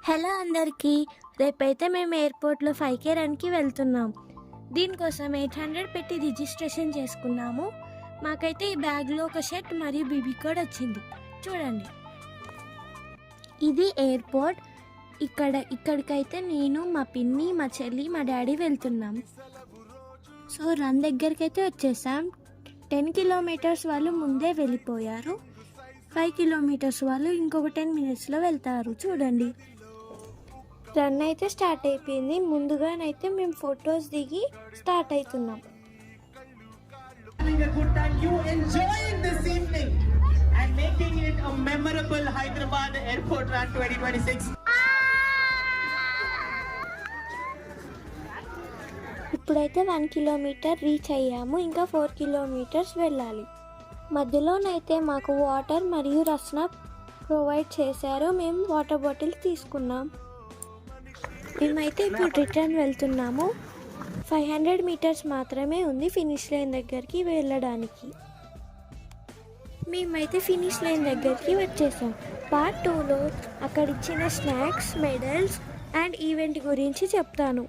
Hello అందరికీ, రేపైతే మేము ఎయిర్పోర్ట్లో 5K రన్కి వెళ్తున్నాం. దీనికోసం 800 పెట్టి రిజిస్ట్రేషన్ చేసుకున్నాము. మాకైతే ఈ బ్యాగ్లో ఒక షర్ట్ మరియు బీబీ కోడ్ వచ్చింది. చూడండి, ఇది ఎయిర్పోర్ట్. ఇక్కడికైతే నేను, మా పిన్ని, మా చెల్లి, మా డాడీ వెళ్తున్నాం. సో రన్ దగ్గరికి అయితే వచ్చేసాం. 10 కిలోమీటర్స్ వాళ్ళు ముందే వెళ్ళిపోయారు. 5 కిలోమీటర్స్ వాళ్ళు ఇంకొక 10 మినిట్స్లో వెళ్తారు. చూడండి, రన్ అయితే స్టార్ట్ అయిపోయింది. ముందుగానైతే మేము ఫొటోస్ దిగి స్టార్ట్ అవుతున్నాం. ఇప్పుడైతే 1 కిలోమీటర్ రీచ్ అయ్యాము. ఇంకా 4 కిలోమీటర్స్ వెళ్ళాలి. మధ్యలోనైతే మాకు వాటర్ మరియు రస్నా ప్రొవైడ్ చేశారు. మేము వాటర్ బాటిల్ తీసుకున్నాం. మేమైతే ఇప్పుడు రిటర్న్ వెళ్తున్నాము. 500 మీటర్స్ మాత్రమే ఉంది ఫినిష్ లైన్ దగ్గరికి వెళ్ళడానికి. మేమైతే ఫినిష్ లైన్ దగ్గరికి వచ్చేసాం. పార్ట్ 2లో అక్కడ ఇచ్చిన స్నాక్స్, మెడల్స్ అండ్ ఈవెంట్ గురించి చెప్తాను.